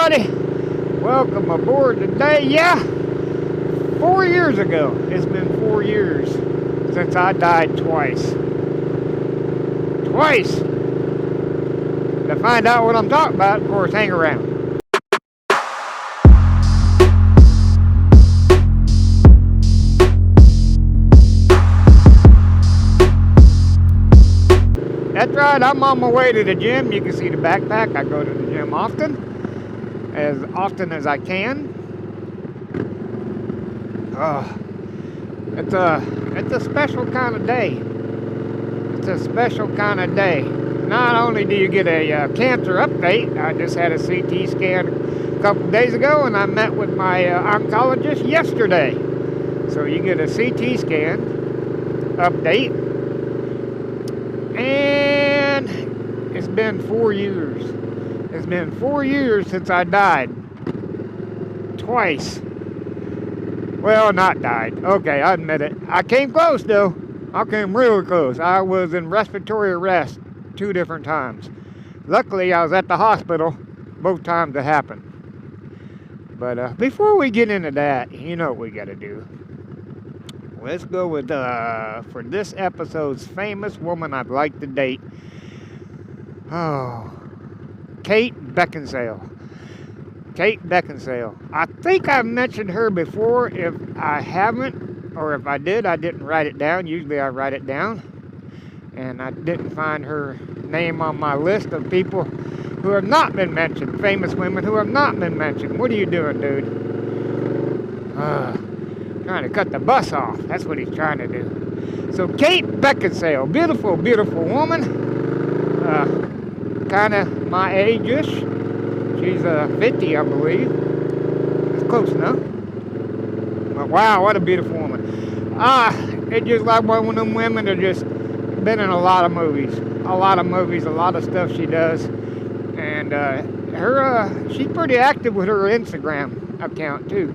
everybody. Welcome aboard today. Yeah, 4 years ago. It's been 4 years since I died twice. Twice! To find out what I'm talking about, of course, hang around. That's right, I'm on my way to the gym. You can see the backpack. I go to the gym often as I can. It's a special kind of day. It's a special kind of day. Not only do you get a cancer update, I just had a CT scan a couple days ago, and I met with my oncologist yesterday. So you get a CT scan update, and it's been 4 years. It's been 4 years since I died. Twice. Well, not died. Okay, I admit it. I came close, though. I came really close. I was in respiratory arrest 2 different times. Luckily, I was at the hospital both times it happened. But before we get into that, you know what we got to do. Let's go with, for this episode's famous woman I'd like to date. Oh, Kate Beckinsale. Kate Beckinsale. I think I've mentioned her before. If I haven't, or if I did, I didn't write it down. Usually I write it down. And I didn't find her name on my list of people who have not been mentioned. Famous women who have not been mentioned. What are you doing, dude? Trying to cut the bus off. That's what he's trying to do. So Kate Beckinsale. Beautiful, beautiful woman. Kind of my age-ish. She's 50, I believe. It's close enough. But wow, what a beautiful woman. It's just like one of them women that just been in a lot of movies. A lot of stuff she does. And she's pretty active with her Instagram account too.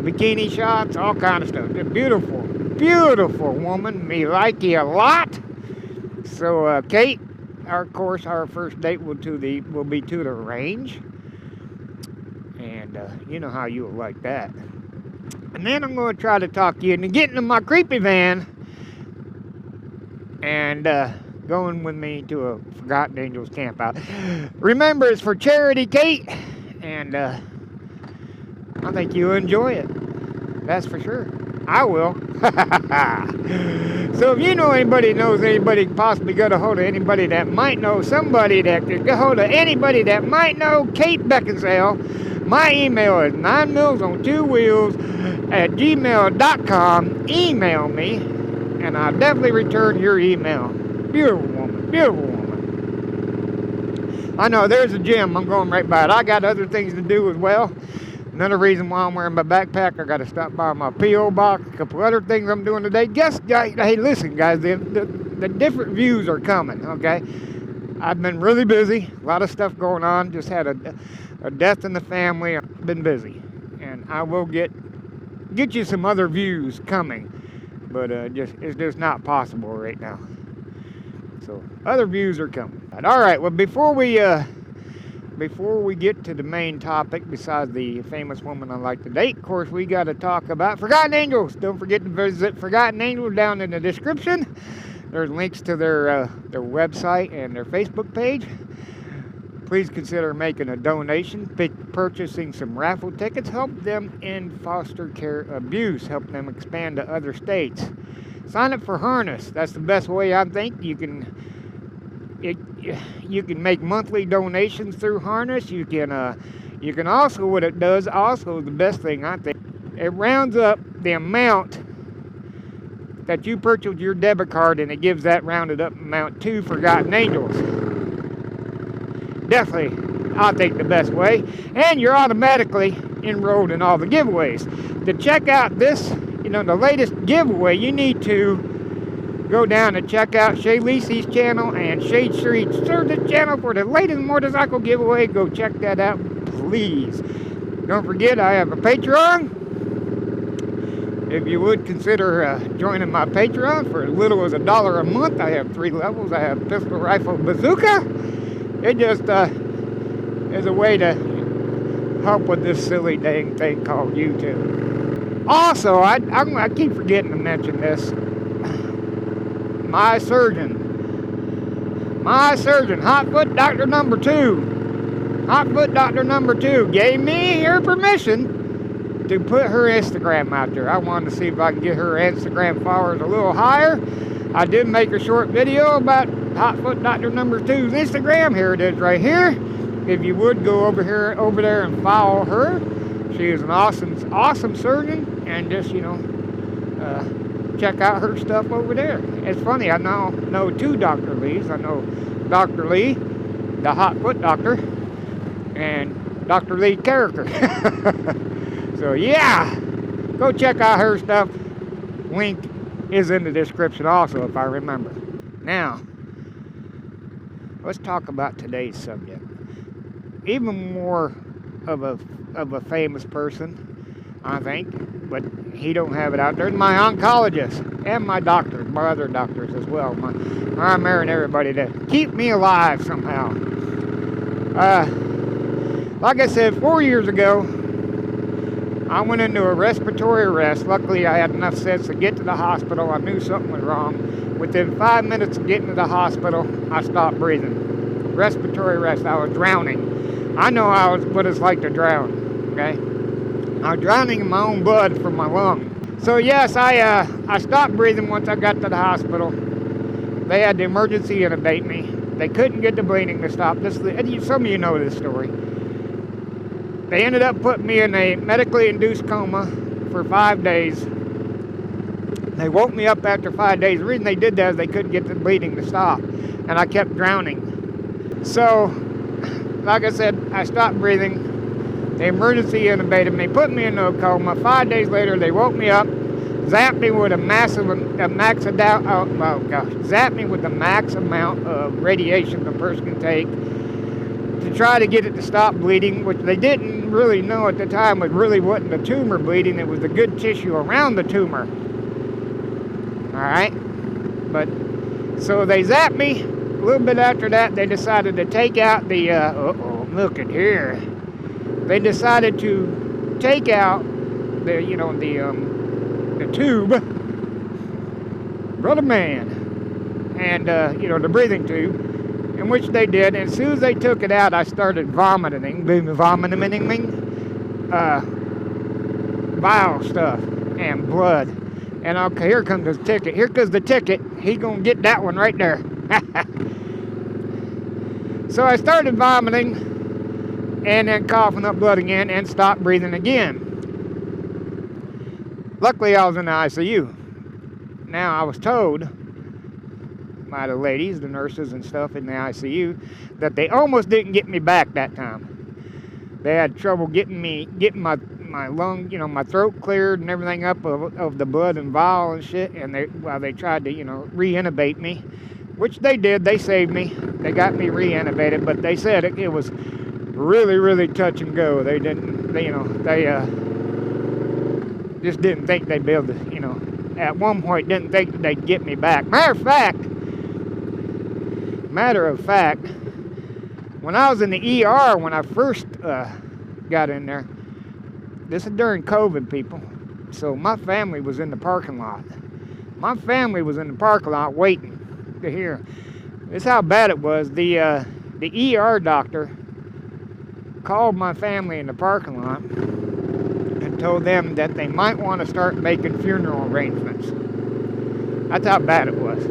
Bikini shots, all kind of stuff. Just beautiful, beautiful woman. Me like you a lot. So Kate, of course, our first date will be to the range, and you know how you will like that. And then I'm going to try to talk you into getting in my creepy van and going with me to a Forgotten Angels camp out. Remember, it's for charity, Kate, and I think you'll enjoy it. That's for sure. I will. So if you know anybody knows anybody can possibly get a hold of anybody that might know somebody that could get a hold of anybody that might know Kate Beckinsale, my email is 9millsonTwoWheels@gmail.com. Email me, and I'll definitely return your email. Beautiful woman, beautiful woman. I know, there's a gym. I'm going right by it. I got other things to do as well. Another reason why I'm wearing my backpack, I got to stop by my P.O. box, a couple other things I'm doing today. Hey, listen, guys, the different views are coming, okay? I've been really busy, a lot of stuff going on. Just had a death in the family. I've been busy, and I will get you some other views coming, but it's just not possible right now. So other views are coming. All right, well, before we get to the main topic, besides the famous woman I like to date, of course, we got to talk about Forgotten Angels. Don't forget to visit Forgotten Angels down in the description. There's links to their website and their Facebook page. Please consider making a donation, purchasing some raffle tickets. Help them in foster care abuse. Help them expand to other states. Sign up for Harness. That's the best way, I think. You can make monthly donations through Harness. You can also, what it does, also the best thing I think, it rounds up the amount that you purchase with your debit card, and it gives that rounded up amount to Forgotten Angels. Definitely, I think the best way. And you're automatically enrolled in all the giveaways. To check out this, the latest giveaway, you need to go down and check out Shay Lacey's channel and Shade Street's channel for the latest motorcycle giveaway. Go check that out, please. Don't forget, I have a Patreon. If you would consider joining my Patreon for as little as $1 a month, I have 3 levels. I have pistol, rifle, bazooka. It just as a way to help with this silly dang thing called YouTube. Also, I keep forgetting to mention this. My surgeon, Hotfoot Doctor number 2, Hotfoot Doctor number 2 gave me her permission to put her Instagram out there. I wanted to see if I could get her Instagram followers a little higher. I did make a short video about Hotfoot Doctor number 2's Instagram. Here it is right here. If you would go over there and follow her. She is an awesome surgeon, and just, check out her stuff over there. It's funny, I now know 2 Dr. Lees. I know Dr. Lee, the Hotfoot doctor, and Dr. Lee character. So yeah, go check out her stuff. Link is in the description also, if I remember. Now, let's talk about today's subject. Even more of a famous person, I think, but he don't have it out there. My oncologist and my doctors, my other doctors as well. I'm marrying everybody to keep me alive somehow. Like I said, 4 years ago, I went into a respiratory arrest. Luckily, I had enough sense to get to the hospital. I knew something was wrong. Within 5 minutes of getting to the hospital, I stopped breathing. Respiratory arrest. I was drowning. I know what it's like to drown. Okay, I was drowning in my own blood from my lung. So yes, I stopped breathing once I got to the hospital. They had to emergency intubate me. They couldn't get the bleeding to stop. Some of you know this story. They ended up putting me in a medically induced coma for 5 days. They woke me up after 5 days. The reason they did that is they couldn't get the bleeding to stop, and I kept drowning. So, like I said, I stopped breathing. They emergency intubated me, put me into a coma. 5 days later, they woke me up, zapped me with zapped me with the max amount of radiation the person can take to try to get it to stop bleeding, which they didn't really know at the time. It really wasn't the tumor bleeding; it was the good tissue around the tumor. All right, but so they zapped me. A little bit after that, they decided to take out the. Look at here. They decided to take out the tube, brother man, and the breathing tube, in which they did. And as soon as they took it out, I started vomiting, vile stuff and blood. And okay, here comes the ticket. Here comes the ticket. He gonna get that one right there. So I started vomiting. And then coughing up blood again and stopped breathing again. Luckily, I was in the ICU. Now, I was told by the ladies, the nurses and stuff in the ICU, that they almost didn't get me back that time. They had trouble getting my lung, my throat cleared and everything up of the blood and vial and shit. And they tried to, re-intubate me, which they did. They saved me. They got me re-intubated, but they said it was really, really touch and go. They just didn't think they'd be able to, at one point didn't think they'd get me back. Matter of fact, when I was in the ER, when I first got in there, this is during COVID, people, so my family was in the parking lot. My family was in the parking lot waiting to hear. This is how bad it was. The ER doctor called my family in the parking lot and told them that they might want to start making funeral arrangements. That's how bad it was.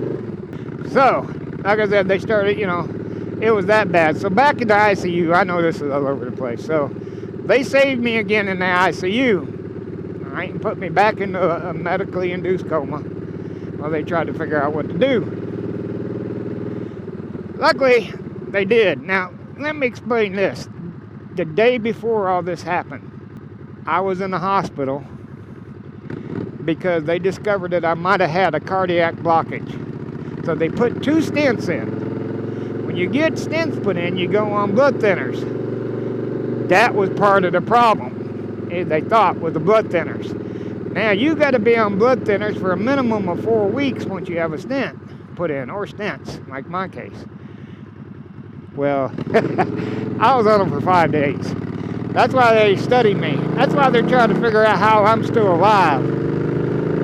So, like I said, they started, it was that bad. So back in the ICU, I know this is all over the place. So they saved me again in the ICU, all right, and put me back into a medically induced coma while they tried to figure out what to do. Luckily, they did. Now, let me explain this. The day before all this happened, I was in the hospital because they discovered that I might have had a cardiac blockage. So they put 2 stents in. When you get stents put in, you go on blood thinners. That was part of the problem, they thought, was the blood thinners. Now, you got to be on blood thinners for a minimum of 4 weeks once you have a stent put in, or stents, like my case. Well, I was on them for 5 days. That's why they study me. That's why they're trying to figure out how I'm still alive.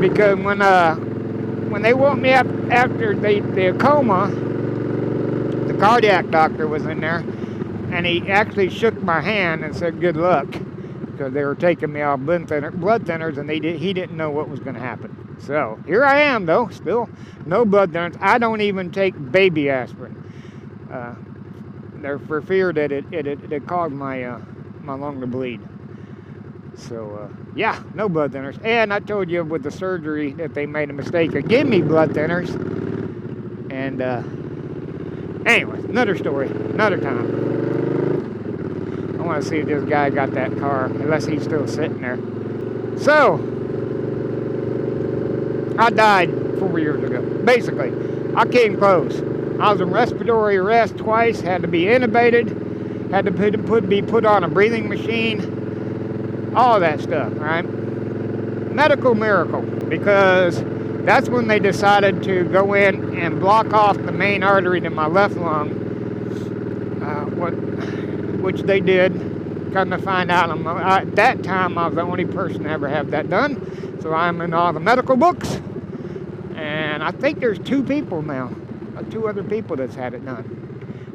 Because when they woke me up after the coma, the cardiac doctor was in there, and he actually shook my hand and said, "Good luck," because they were taking me off blood thinners, and he didn't know what was going to happen. So here I am, though, still no blood thinners. I don't even take baby aspirin. They're for fear that it caused my lung to bleed. So yeah, no blood thinners. And I told you with the surgery that they made a mistake of giving me blood thinners. And anyways, another story, another time. I want to see if this guy got that car, unless he's still sitting there. So I died 4 years ago. Basically, I came close. I was in respiratory arrest twice, had to be intubated, had to be put on a breathing machine, all that stuff, right? Medical miracle, because that's when they decided to go in and block off the main artery to my left lung, which they did. Come to find out, at that time I was the only person to ever have that done, so I'm in all the medical books, and I think there's 2 people now. 2 other people that's had it done,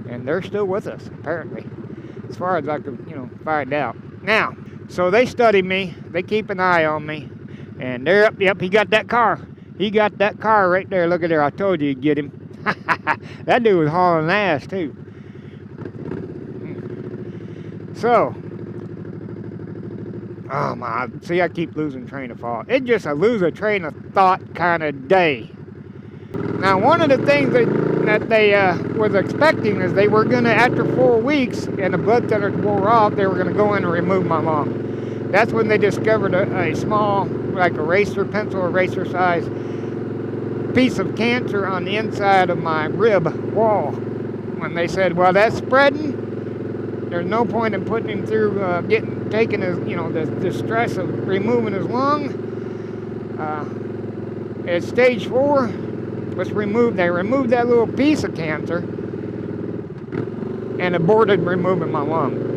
and they're still with us apparently, as far as I could find out. Now, so they study me, they keep an eye on me, and they're up. Yep, he got that car right there. Look at there, I told you you'd get him. That dude was hauling ass too. So oh my, see, I keep losing train of thought. It's just a lose a train of thought kind of day. Now, one of the things that they was expecting is they were going to, after 4 weeks and the blood thinners wore off, they were going to go in and remove my lung. That's when they discovered a small, like pencil eraser size piece of cancer on the inside of my rib wall. When they said, well, that's spreading, there's no point in putting him through taking his, the stress of removing his lung. It's stage 4. They removed that little piece of cancer and aborted removing my lung.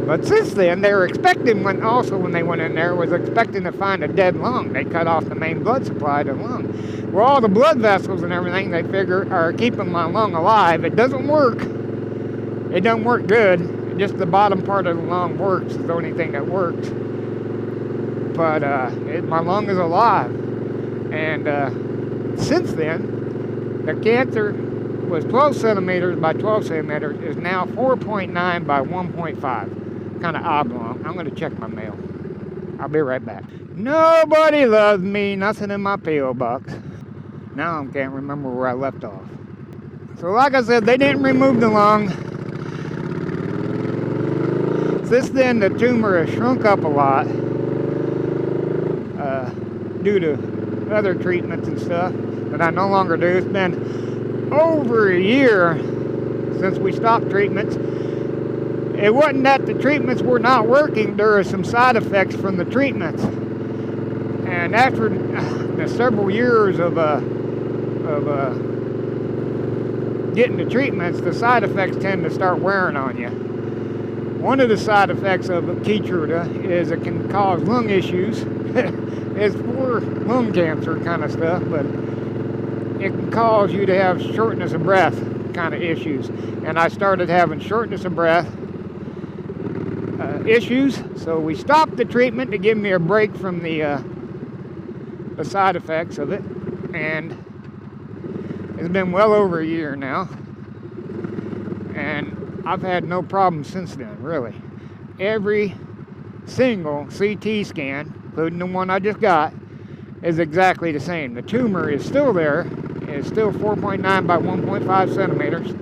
But since then, they were expecting, when they went in there, was expecting to find a dead lung. They cut off the main blood supply to the lung. Well, all the blood vessels and everything, they figure, are keeping my lung alive. It doesn't work. It doesn't work good. Just the bottom part of the lung works. Is the only thing that works. But my lung is alive. And since then, the cancer was 12 centimeters by 12 centimeters, is now 4.9 by 1.5. Kind of oblong. I'm going to check my mail. I'll be right back. Nobody loves me. Nothing in my P.O. box. Now I can't remember where I left off. So like I said, they didn't remove the lung. Since then, the tumor has shrunk up a lot due to other treatments and stuff that I no longer do. It's been over a year since we stopped treatments. It wasn't that the treatments were not working. There are some side effects from the treatments, and after several years of getting the treatments, the side effects tend to start wearing on you. One of the side effects of Gettr is it can cause lung issues. It's for lung cancer kind of stuff, but it can cause you to have shortness of breath kind of issues. And I started having shortness of breath issues, so we stopped the treatment to give me a break from the side effects of it. And it's been well over a year now, and I've had no problems since then, really. Every single CT scan, including the one I just got, is exactly the same. The tumor is still there. It's still 4.9 by 1.5 centimeters.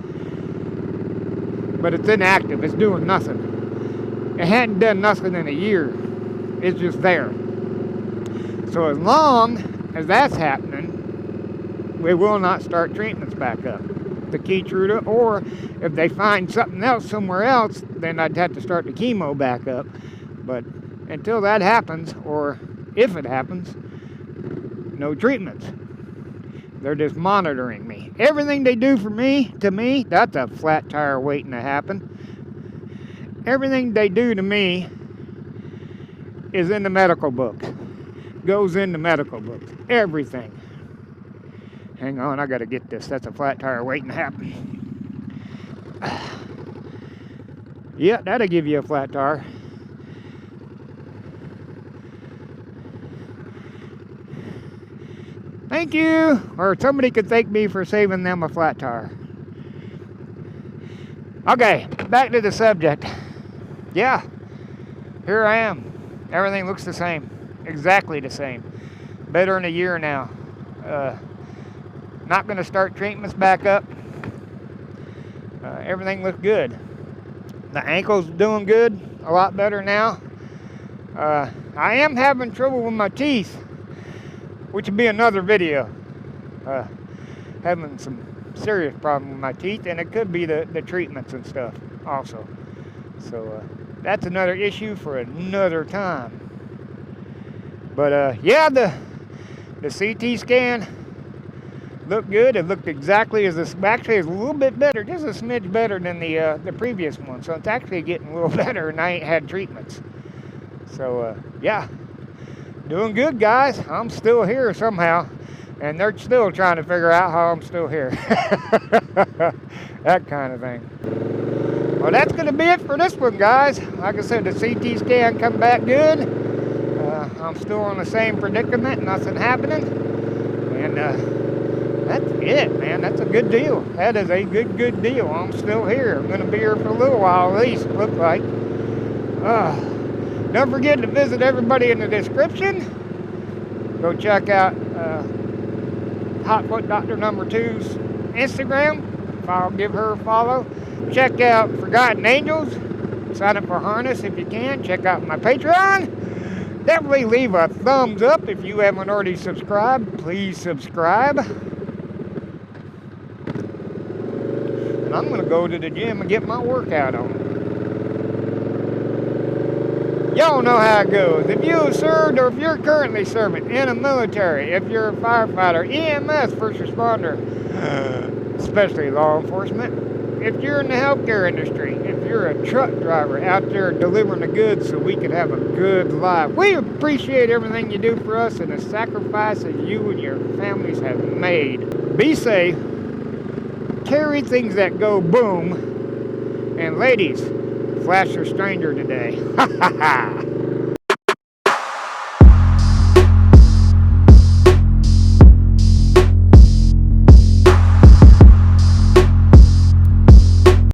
But it's inactive. It's doing nothing. It hadn't done nothing in a year. It's just there. So as long as that's happening, we will not start treatments back up. The Gettr, or if they find something else somewhere else, then I'd have to start the chemo back up. But until that happens, or if it happens, no treatments. They're just monitoring me. Everything they do for me, to me, that's a flat tire waiting to happen. Everything they do to me is in the medical book. Goes in the medical book. Everything. Hang on, I gotta get this. That's a flat tire waiting to happen. Yeah, that'll give you a flat tire. Thank you. Or somebody could thank me for saving them a flat tire. Okay, back to the subject. Yeah, here I am. Everything looks the same. Exactly the same. Better than a year now. Not going to start treatments back up. Everything looks good. The ankle's doing good. A lot better now. I am having trouble with my teeth, which would be another video. Having some serious problem with my teeth, and it could be the treatments and stuff also. So that's another issue for another time. But yeah, the CT scan looked good. It looked exactly as this. Actually, it's a little bit better, just a smidge better than the previous one. So it's actually getting a little better, and I ain't had treatments. So yeah, doing good, guys. I'm still here somehow, and they're still trying to figure out how I'm still here. That kind of thing. Well, that's going to be it for this one, guys. Like I said, the CT scan come back good. I'm still in the same predicament, nothing happening. And that's it, man. That's a good deal. That is a good deal. I'm still here. I'm going to be here for a little while at least, it looks like. Don't forget to visit everybody in the description. Go check out Hotfoot Doctor number 2's Instagram. I'll give her a follow. Check out Forgotten Angels. Sign up for Harness if you can. Check out my Patreon. Definitely leave a thumbs up if you haven't already subscribed. Please subscribe. And I'm going to go to the gym and get my workout on. Y'all know how it goes. If you have served or if you're currently serving in the military, if you're a firefighter, EMS, first responder, especially law enforcement, if you're in the healthcare industry, if you're a truck driver out there delivering the goods so we can have a good life, we appreciate everything you do for us and the sacrifices you and your families have made. Be safe, carry things that go boom, and ladies, flash your stranger today. Ha ha ha!